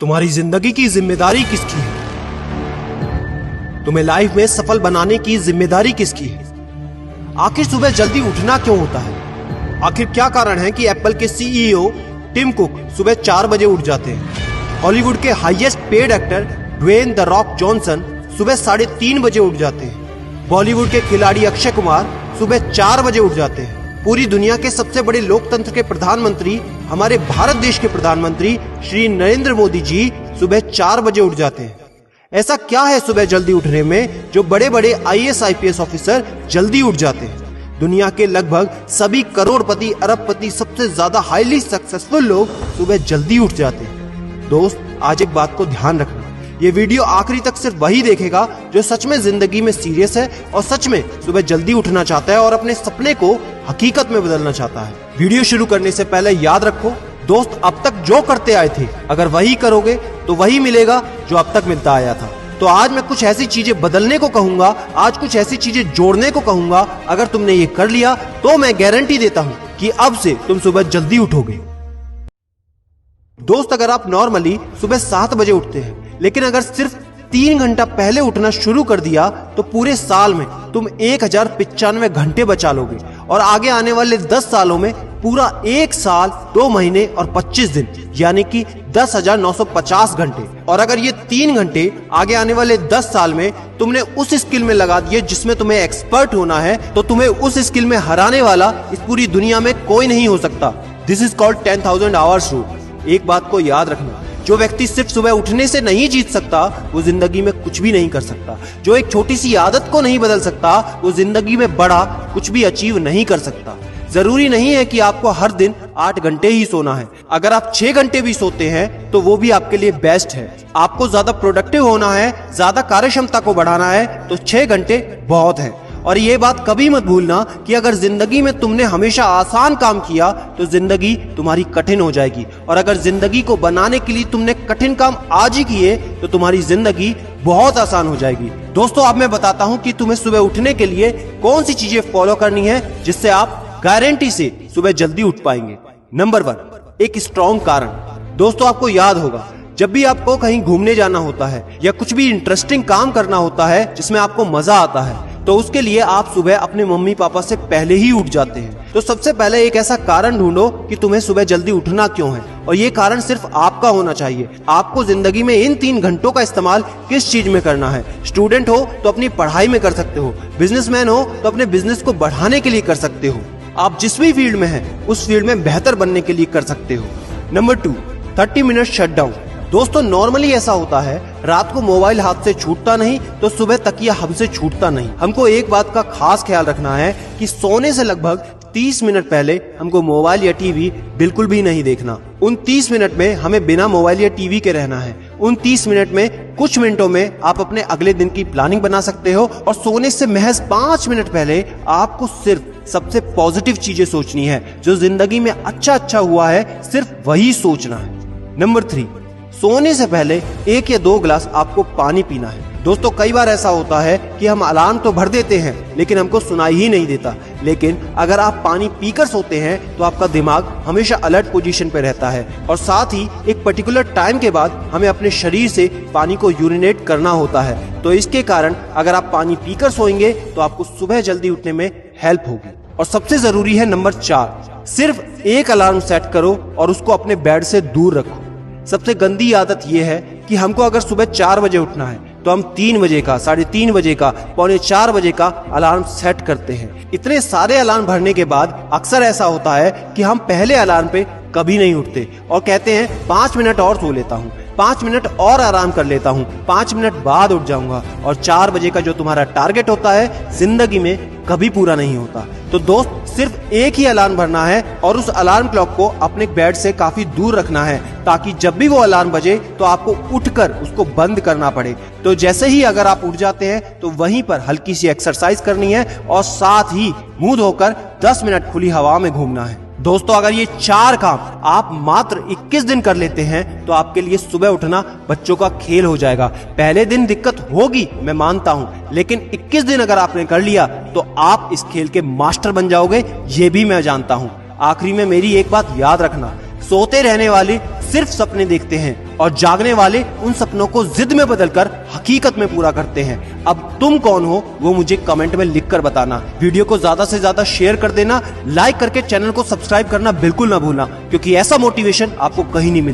तुम्हारी जिंदगी की जिम्मेदारी किसकी है? तुम्हें लाइफ में सफल बनाने की जिम्मेदारी किसकी है? आखिर सुबह जल्दी उठना क्यों होता है? आखिर क्या कारण है कि एप्पल के सीईओ टिम कुक सुबह 4 बजे उठ जाते हैं? हॉलीवुड के highest paid actor Dwayne the Rock Johnson सुबह 3:30 बजे उठ जाते हैं। बॉलीवुड के खिलाड़ी अक्षय कुमार सुबह 4 बजे उठ जाते हैं। पूरी दुनिया के सबसे बड़े लोकतंत्र के प्रधानमंत्री, हमारे भारत देश के प्रधानमंत्री श्री नरेंद्र मोदी जी सुबह 4 बजे उठ जाते हैं। ऐसा क्या है सुबह जल्दी उठने में जो बड़े बड़े आईएएस आईपीएस ऑफिसर जल्दी उठ जाते हैं? दुनिया के लगभग सभी करोड़पति, अरबपति, सबसे ज्यादा हाईली सक्सेसफुल लोग सुबह जल्दी उठ जाते हैं। दोस्त, आज एक बात को ध्यान रखना, ये वीडियो आखिरी तक सिर्फ वही देखेगा जो सच में जिंदगी में सीरियस है और सच में सुबह जल्दी उठना चाहता है और अपने सपने को हकीकत में बदलना चाहता है। वीडियो शुरू करने से पहले याद रखो दोस्त, अब तक जो करते आए थे अगर वही करोगे तो वही मिलेगा जो अब तक मिलता आया था। तो आज मैं कुछ ऐसी चीजें बदलने को कहूंगा, आज कुछ ऐसी चीजें जोड़ने को कहूंगा। अगर तुमने ये कर लिया तो मैं गारंटी देता हूं कि अब से तुम सुबह जल्दी उठोगे। दोस्त, अगर आप नॉर्मली सुबह 7 बजे उठते हैं लेकिन अगर सिर्फ 3 घंटा पहले उठना शुरू कर दिया तो पूरे साल में तुम 1095 घंटे बचा लोगे और आगे आने वाले 10 सालों में पूरा 1 साल 2 महीने और 25 दिन यानी कि 10,950 घंटे। और अगर ये 3 घंटे आगे आने वाले 10 साल में तुमने उस स्किल में लगा दिए जिसमें तुम्हें एक्सपर्ट होना है तो तुम्हें उस स्किल में हराने वाला इस पूरी दुनिया में कोई नहीं हो सकता। This is called 10,000 hours rule. एक बात को याद रखना, जो व्यक्ति सिर्फ सुबह उठने से नहीं जीत सकता वो जिंदगी में कुछ भी नहीं कर सकता। जो एक छोटी सी आदत को नहीं बदल सकता वो जिंदगी में बड़ा कुछ भी अचीव नहीं कर सकता। जरूरी नहीं है कि आपको हर दिन 8 घंटे ही सोना है। अगर आप 6 घंटे भी सोते हैं तो वो भी आपके लिए बेस्ट है। आपको ज्यादा प्रोडक्टिव होना है, ज्यादा कार्यक्षमता को बढ़ाना है तो 6 घंटे बहुत है। और ये बात कभी मत भूलना कि अगर जिंदगी में तुमने हमेशा आसान काम किया तो जिंदगी तुम्हारी कठिन हो जाएगी, और अगर जिंदगी को बनाने के लिए तुमने कठिन काम आज ही किए तो तुम्हारी जिंदगी बहुत आसान हो जाएगी। दोस्तों, अब मैं बताता हूं कि तुम्हें सुबह उठने के लिए कौन सी चीजें फॉलो करनी है जिससे आप गारंटी से सुबह जल्दी उठ पाएंगे। नंबर 1, एक स्ट्रॉन्ग कारण। दोस्तों, आपको याद होगा जब भी आपको कहीं घूमने जाना होता है या कुछ भी इंटरेस्टिंग काम करना होता है जिसमें आपको मजा आता है तो उसके लिए आप सुबह अपने मम्मी पापा से पहले ही उठ जाते हैं। तो सबसे पहले एक ऐसा कारण ढूंढो कि तुम्हें सुबह जल्दी उठना क्यों है, और ये कारण सिर्फ आपका होना चाहिए। आपको जिंदगी में इन 3 घंटों का इस्तेमाल किस चीज में करना है? स्टूडेंट हो तो अपनी पढ़ाई में कर सकते हो, बिजनेसमैन हो तो अपने बिजनेस को बढ़ाने के लिए कर सकते हो, आप जिस भी फील्ड में हैं उस फील्ड में बेहतर बनने के लिए कर सकते हो। Number 2, 30 minute shutdown. दोस्तों, नॉर्मली ऐसा होता है रात को मोबाइल हाथ से छूटता नहीं तो सुबह तकिया हमसे छूटता नहीं। हमको एक बात का खास ख्याल रखना है कि सोने से लगभग 30 मिनट पहले हमको मोबाइल या टीवी बिल्कुल भी नहीं देखना। उन 30 मिनट में हमें बिना मोबाइल या टीवी के रहना है। उन 30 मिनट में कुछ मिनटों में आप अपने अगले दिन की प्लानिंग बना सकते हो, और सोने से महज 5 मिनट पहले आपको सिर्फ सबसे पॉजिटिव चीजें सोचनी है। जो जिंदगी में अच्छा हुआ है सिर्फ वही सोचना है। नंबर 3, सोने से पहले 1 या 2 गिलास आपको पानी पीना है। दोस्तों, कई बार ऐसा होता है कि हम अलार्म तो भर देते हैं लेकिन हमको सुनाई ही नहीं देता। लेकिन अगर आप पानी पीकर सोते हैं तो आपका दिमाग हमेशा अलर्ट पोजीशन पे रहता है, और साथ ही एक पर्टिकुलर टाइम के बाद हमें अपने शरीर से पानी को यूरिनेट करना होता है। तो इसके कारण अगर आप पानी पीकर सोएंगे तो आपको सुबह जल्दी उठने में हेल्प होगी। और सबसे जरूरी है नंबर 4, सिर्फ एक अलार्म सेट करो और उसको अपने बेड से दूर रखो। सबसे गंदी आदत यह है कि हमको अगर सुबह 4 बजे उठना है तो हम 3 बजे का, 3:30 बजे का, 3:45 बजे का अलार्म सेट करते हैं। इतने सारे अलार्म भरने के बाद अक्सर ऐसा होता है कि हम पहले अलार्म पे कभी नहीं उठते और कहते हैं 5 मिनट और सो लेता हूँ, 5 मिनट और आराम कर लेता हूँ, 5 मिनट बाद उठ जाऊंगा, और 4 बजे का जो तुम्हारा टारगेट होता है जिंदगी में कभी पूरा नहीं होता। तो दोस्त, सिर्फ एक ही अलार्म भरना है और उस अलार्म क्लॉक को अपने बेड से काफी दूर रखना है ताकि जब भी वो अलार्म बजे तो आपको उठकर उसको बंद करना पड़े। तो जैसे ही अगर आप उठ जाते हैं तो वहीं पर हल्की सी एक्सरसाइज करनी है और साथ ही मुंह धोकर 10 मिनट खुली हवा में घूमना है। दोस्तों, अगर ये 4 काम आप मात्र 21 दिन कर लेते हैं तो आपके लिए सुबह उठना बच्चों का खेल हो जाएगा। पहले दिन दिक्कत होगी, मैं मानता हूं, लेकिन 21 दिन अगर आपने कर लिया तो आप इस खेल के मास्टर बन जाओगे, ये भी मैं जानता हूं। आखिरी में मेरी एक बात याद रखना, सोते रहने वाले सिर्फ सपने देखते हैं और जागने वाले उन सपनों को जिद में बदलकर हकीकत में पूरा करते हैं। अब तुम कौन हो वो मुझे कमेंट में लिखकर बताना। वीडियो को ज्यादा से ज्यादा शेयर कर देना, लाइक करके चैनल को सब्सक्राइब करना बिल्कुल ना भूलना, क्योंकि ऐसा मोटिवेशन आपको कहीं नहीं मिलता।